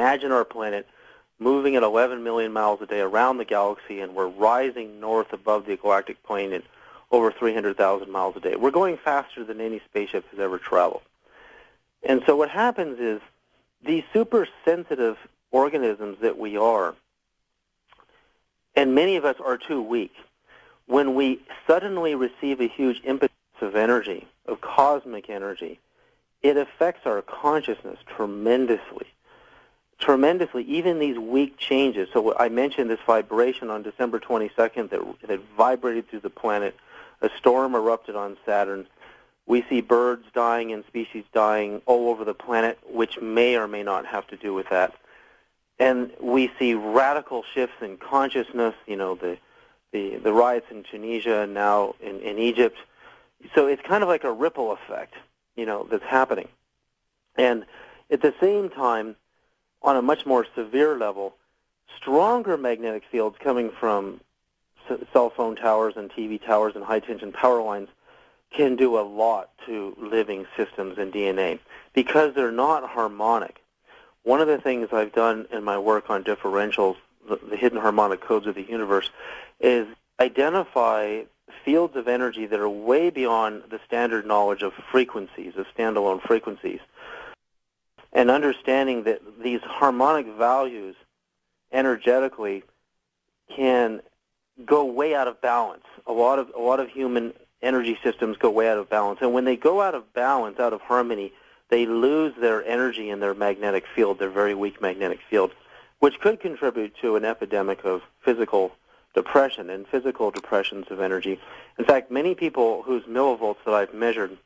Imagine our planet moving at 11 million miles a day around the galaxy, and we're rising north above the galactic plane at over 300,000 miles a day. We're going faster than any spaceship has ever traveled. And so what happens is these super sensitive organisms that we are, and many of us are too weak, when we suddenly receive a huge impetus of energy, of cosmic energy, it affects our consciousness tremendously. Tremendously, even these weak changes. So I mentioned this vibration on December 22nd that vibrated through the planet. A storm erupted on Saturn. We see birds dying and species dying all over the planet, which may or may not have to do with that. And we see radical shifts in consciousness, the riots in Tunisia and now in Egypt. So it's kind of like a ripple effect, that's happening. And at the same time, on a much more severe level, stronger magnetic fields coming from cell phone towers and TV towers and high-tension power lines can do a lot to living systems and DNA because they're not harmonic. One of the things I've done in my work on differentials, the hidden harmonic codes of the universe, is identify fields of energy that are way beyond the standard knowledge of frequencies, of standalone frequencies, and understanding that these harmonic values energetically can go way out of balance. A lot of human energy systems go way out of balance, and when they go out of balance, out of harmony, they lose their energy in their magnetic field, their very weak magnetic field, which could contribute to an epidemic of physical depression and physical depressions of energy. In fact, many people whose millivolts that I've measured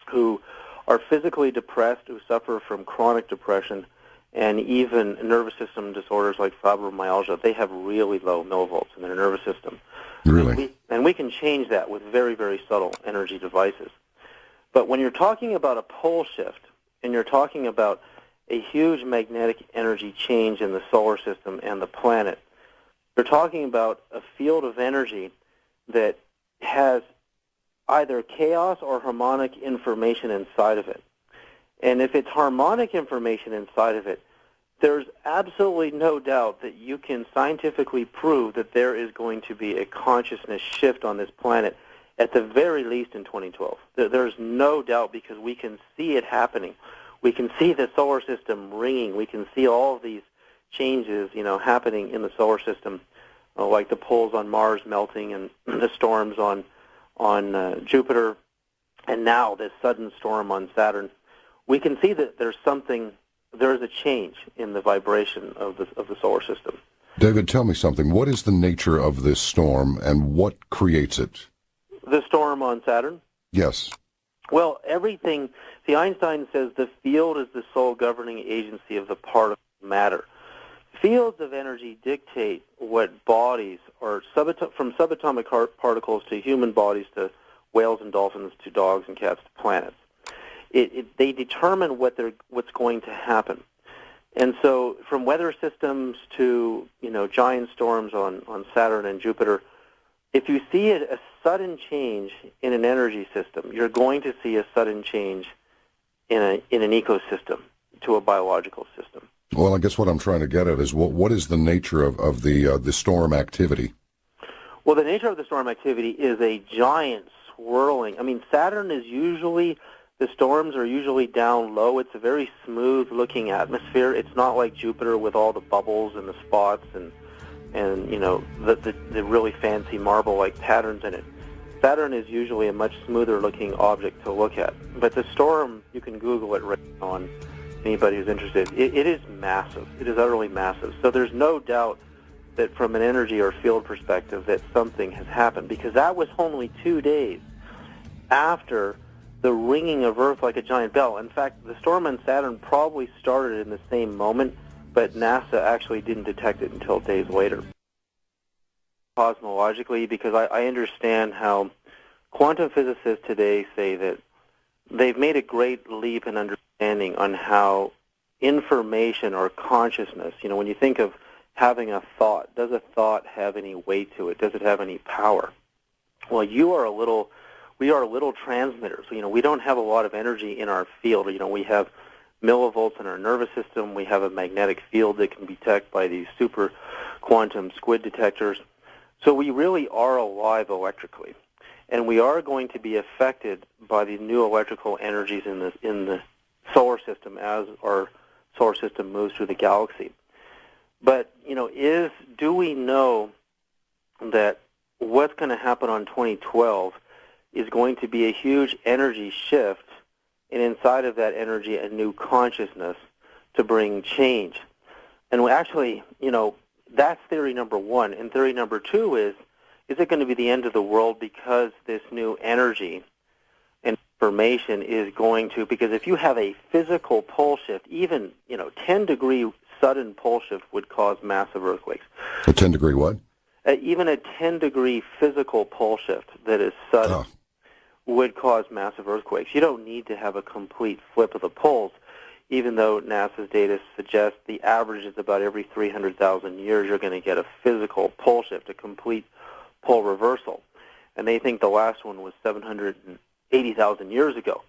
who are physically depressed, who suffer from chronic depression, and even nervous system disorders like fibromyalgia, they have really low millivolts in their nervous system. Really? And we can change that with very, very subtle energy devices. But when you're talking about a pole shift, and you're talking about a huge magnetic energy change in the solar system and the planet, you're talking about a field of energy that has either chaos or harmonic information inside of it. And if it's harmonic information inside of it, there's absolutely no doubt that you can scientifically prove that there is going to be a consciousness shift on this planet, at the very least in 2012. There's no doubt because we can see it happening. We can see the solar system ringing. We can see all of these changes, happening in the solar system, like the poles on Mars melting and the storms on Jupiter, and now this sudden storm on Saturn. We can see that there's a change in the vibration of the solar system. David, tell me something. What is the nature of this storm, and what creates it? The storm on Saturn? Yes. Well, everything, see, Einstein says the field is the sole governing agency of the particle matter. Fields of energy dictate what bodies, or from subatomic particles to human bodies to whales and dolphins to dogs and cats to planets. They determine what's going to happen. And so from weather systems to giant storms on Saturn and Jupiter, if you see a sudden change in an energy system, you're going to see a sudden change in an ecosystem to a biological system. Well, I guess what I'm trying to get at is what is the nature of the storm activity? Well, the nature of the storm activity is a giant swirling. I mean, Saturn is usually, the storms are usually down low. It's a very smooth-looking atmosphere. It's not like Jupiter with all the bubbles and the spots and the really fancy marble-like patterns in it. Saturn is usually a much smoother-looking object to look at. But the storm, you can Google it right now on anybody who's interested. It is massive. It is utterly massive. So there's no doubt that from an energy or field perspective that something has happened, because that was only 2 days after the ringing of Earth like a giant bell. In fact, the storm on Saturn probably started in the same moment, but NASA actually didn't detect it until days later. Cosmologically, because I understand how quantum physicists today say that they've made a great leap in understanding on how information or consciousness, when you think of having a thought, does a thought have any weight to it? Does it have any power? Well, we are little transmitters. We don't have a lot of energy in our field. We have millivolts in our nervous system. We have a magnetic field that can be detected by these super quantum squid detectors. So we really are alive electrically. And we are going to be affected by the new electrical energies in the solar system as our solar system moves through the galaxy. But, do we know that what's going to happen on 2012 is going to be a huge energy shift, and inside of that energy, a new consciousness to bring change? And actually, that's theory number one. And theory number two is it going to be the end of the world because this new energy and information is going to, because if you have a physical pole shift, even, 10-degree sudden pole shift would cause massive earthquakes. A 10-degree what? Even a 10-degree physical pole shift that is sudden would cause massive earthquakes. You don't need to have a complete flip of the poles, even though NASA's data suggests the average is about every 300,000 years you're going to get a physical pole shift, a complete pole reversal. And they think the last one was 780,000 years ago.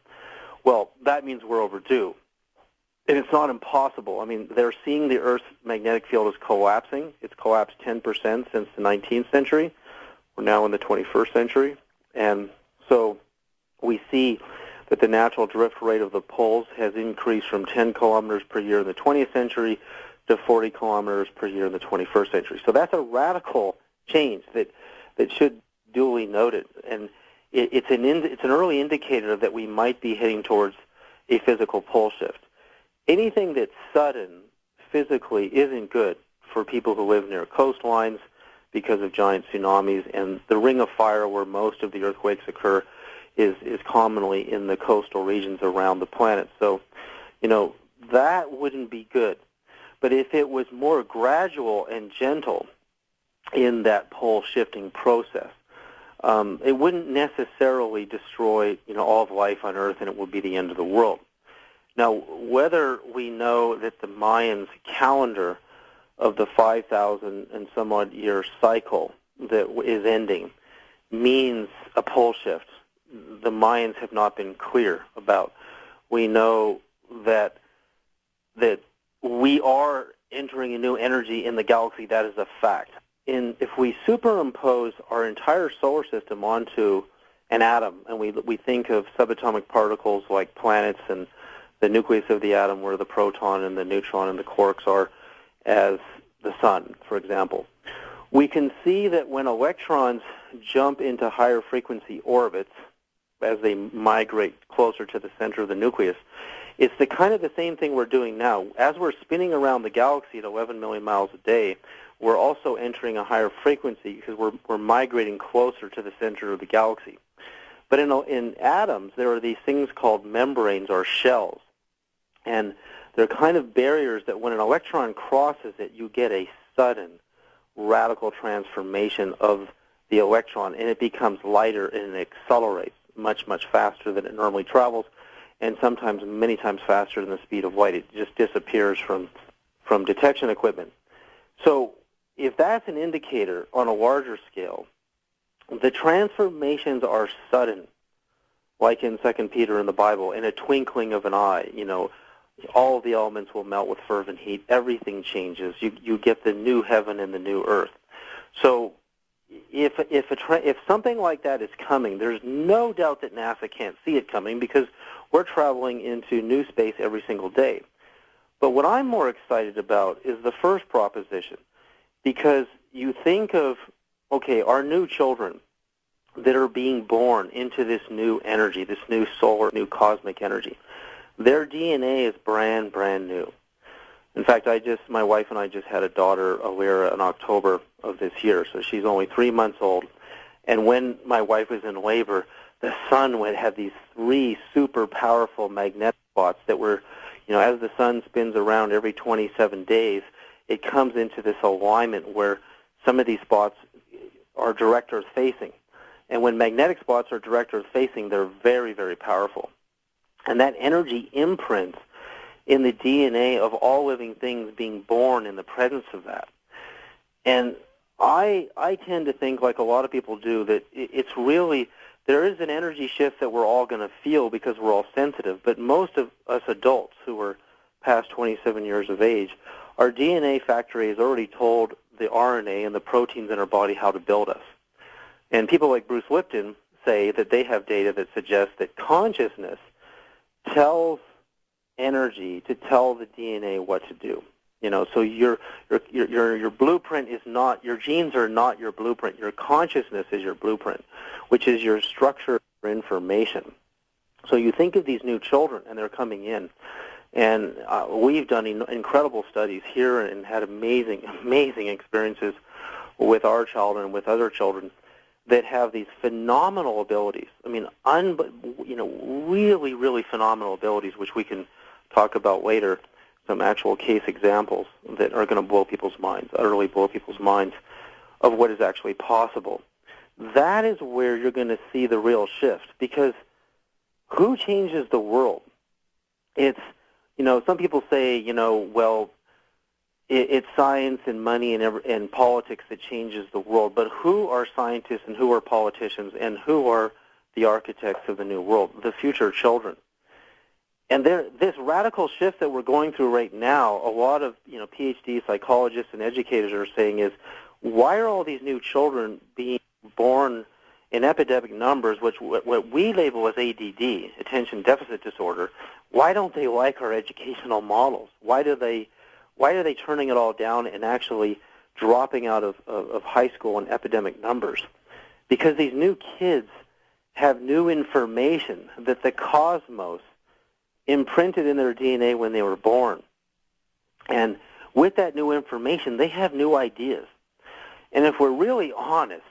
Well, that means we're overdue. And it's not impossible. I mean, they're seeing the Earth's magnetic field is collapsing. It's collapsed 10% since the 19th century. We're now in the 21st century. And so we see that the natural drift rate of the poles has increased from 10 kilometers per year in the 20th century to 40 kilometers per year in the 21st century. So that's a radical change that should duly noted. And it's an early indicator that we might be heading towards a physical pole shift. Anything that's sudden physically isn't good for people who live near coastlines because of giant tsunamis, and the ring of fire where most of the earthquakes occur is commonly in the coastal regions around the planet. So, that wouldn't be good. But if it was more gradual and gentle in that pole shifting process, it wouldn't necessarily destroy, all of life on Earth, and it would be the end of the world. Now, whether we know that the Mayans' calendar of the 5,000 and some odd year cycle that is ending means a pole shift, the Mayans have not been clear about. We know that we are entering a new energy in the galaxy. That is a fact. And if we superimpose our entire solar system onto an atom, and we think of subatomic particles like planets and the nucleus of the atom where the proton and the neutron and the quarks are as the sun, for example, we can see that when electrons jump into higher frequency orbits as they migrate closer to the center of the nucleus, it's the kind of the same thing we're doing now. As we're spinning around the galaxy at 11 million miles a day, we're also entering a higher frequency because we're migrating closer to the center of the galaxy. But in atoms, there are these things called membranes or shells. And they're kind of barriers that when an electron crosses it, you get a sudden radical transformation of the electron, and it becomes lighter and it accelerates much, much faster than it normally travels, and sometimes many times faster than the speed of light. It just disappears from detection equipment. So if that's an indicator on a larger scale, the transformations are sudden, like in 2 Peter in the Bible, in a twinkling of an eye. All of the elements will melt with fervent heat. Everything changes. You get the new heaven and the new earth. So if something like that is coming, there's no doubt that NASA can't see it coming because we're traveling into new space every single day. But what I'm more excited about is the first proposition, because you think of, our new children that are being born into this new energy, this new solar, new cosmic energy. Their DNA is brand new. In fact, my wife and I just had a daughter, Alira, in October of this year, so she's only 3 months old. And when my wife was in labor, the sun would have these 3 super powerful magnetic spots that were, as the sun spins around every 27 days, it comes into this alignment where some of these spots are direct Earth facing. And when magnetic spots are direct Earth facing, they're very, very powerful. And that energy imprints in the DNA of all living things being born in the presence of that. And I tend to think, like a lot of people do, that it's really, there is an energy shift that we're all going to feel because we're all sensitive, but most of us adults who are past 27 years of age, our DNA factory has already told the RNA and the proteins in our body how to build us. And people like Bruce Lipton say that they have data that suggests that consciousness tells energy to tell the DNA what to do. So your blueprint is not, your genes are not your blueprint. Your consciousness is your blueprint, which is your structure for information. So you think of these new children, and they're coming in, and we've done incredible studies here and had amazing experiences with our child and with other children that have these phenomenal abilities. I mean, really, really phenomenal abilities, which we can talk about later. Some actual case examples that are going to blow people's minds, utterly blow people's minds, of what is actually possible. That is where you're going to see the real shift, because who changes the world? It's, some people say, well, it's science and money and politics that changes the world, but who are scientists and who are politicians and who are the architects of the new world? The future children. And this radical shift that we're going through right now, a lot of PhD psychologists and educators are saying is, why are all these new children being born in epidemic numbers, which what we label as ADD, attention deficit disorder? Why don't they like our educational models? Why are they turning it all down and actually dropping out of high school in epidemic numbers? Because these new kids have new information that the cosmos imprinted in their DNA when they were born. And with that new information, they have new ideas. And if we're really honest,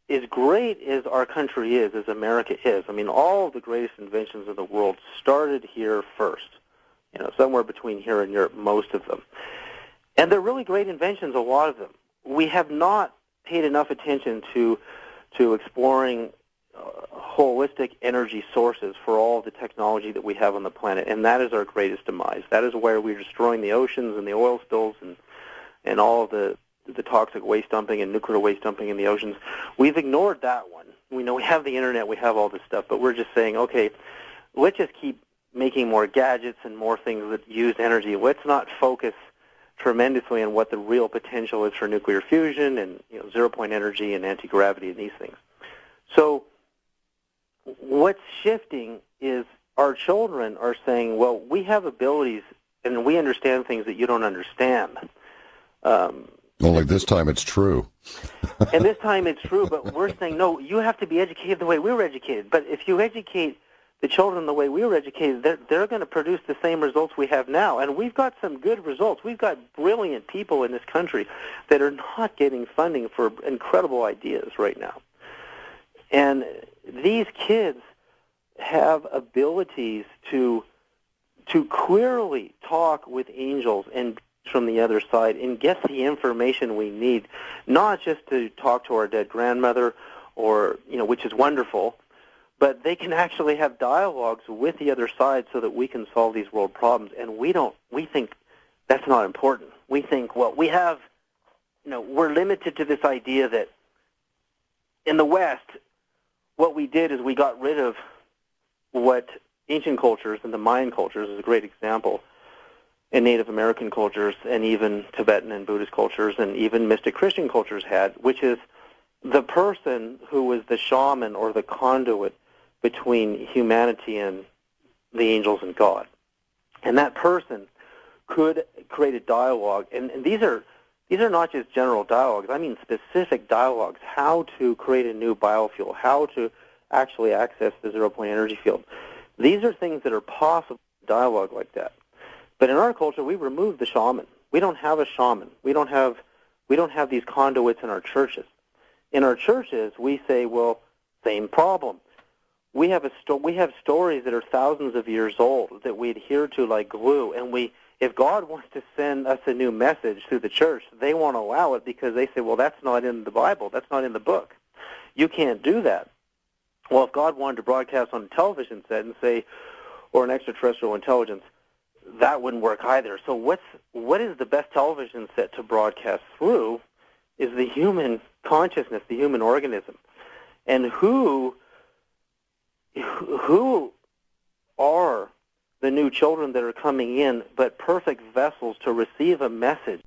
as great as our country is, as America is, I mean, all of the greatest inventions of the world started here first, somewhere between here and Europe, most of them. And they're really great inventions, a lot of them. We have not paid enough attention to exploring holistic energy sources for all the technology that we have on the planet, and that is our greatest demise. That is where we're destroying the oceans and the oil spills and all of the toxic waste dumping and nuclear waste dumping in the oceans. We've ignored that one. We know we have the internet, we have all this stuff, but we're just saying, okay, let's just keep making more gadgets and more things that use energy. Let's not focus tremendously on what the real potential is for nuclear fusion and zero-point energy and anti-gravity and these things. So what's shifting is our children are saying, well, we have abilities and we understand things that you don't understand. Only this time it's true. And this time it's true, but we're saying, no, you have to be educated the way we were educated. But if you educate the children the way we were educated, they're going to produce the same results we have now. And we've got some good results. We've got brilliant people in this country that are not getting funding for incredible ideas right now. And these kids have abilities to clearly talk with angels and from the other side and get the information we need, not just to talk to our dead grandmother or, which is wonderful, but they can actually have dialogues with the other side so that we can solve these world problems. And we think that's not important. We think, well, we have, we're limited to this idea that in the West, what we did is we got rid of what ancient cultures, and the Mayan cultures is a great example, and Native American cultures, and even Tibetan and Buddhist cultures, and even mystic Christian cultures had, which is the person who was the shaman or the conduit between humanity and the angels and God. And that person could create a dialogue, and these are not just general dialogues. I mean specific dialogues, how to create a new biofuel, how to actually access the zero-point energy field. These are things that are possible in dialogue like that. But in our culture, we removed the shaman. We don't have a shaman. We don't have these conduits in our churches. In our churches, we say, well, same problem. We have stories that are thousands of years old that we adhere to like glue, and if God wants to send us a new message through the church, they won't allow it because they say, well, that's not in the Bible. That's not in the book. You can't do that. Well, if God wanted to broadcast on a television set and say, or an extraterrestrial intelligence, that wouldn't work either. So what is the best television set to broadcast through is the human consciousness, the human organism. And who are the new children that are coming in, but perfect vessels to receive a message.